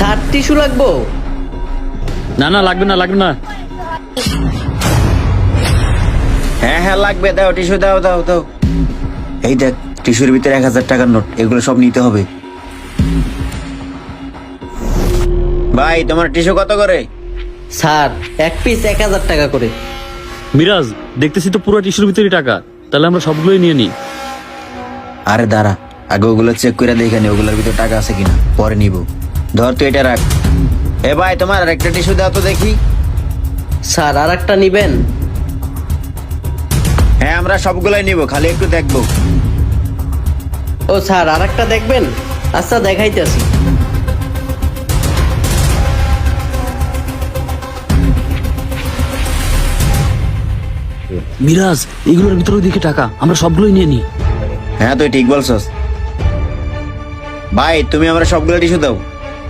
Sir tissue লাগবো? না না, লাগবে না, লাগবে না। হ্যাঁ হ্যাঁ লাগবে, দাও টিস্যু, দাও দাও দাও। এই দেখ টিস্যুর ভিতরে 1000 টাকার নোট, এগুলো সব নিতে হবে। ভাই তোমার টিস্যু কত করে? স্যার এক পিস 1000 টাকা করে। মিরাজ, দেখতেছি তো পুরো টিস্যুর ভিতরে টাকা, তাহলে আমরা সবগুলোই নিয়ে নিই। আরে দাঁড়া, আগে ওগুলো চেক করে দেখে নি ওগুলোর ভিতরে টাকা আছে কিনা, পরে নিব। ধর তুই এটা রাখ। এ ভাই তোমার আরেকটা টিস্যু দাও তো দেখি। স্যার আর একটা নিবেন? হ্যাঁ আমরা সবগুলাই নিব, খালি একটু দেখবো। ও স্যার আর একটা দেখবেন? আচ্ছা দেখাইতেছি। মিরাজ, এগুলোর ভিতরে দেখি টাকা, আমরা সবগুলোই নিয়ে নিই। হ্যাঁ তুই ঠিক বলছস। ভাই তুমি আমরা সবগুলো টিস্যু দাও।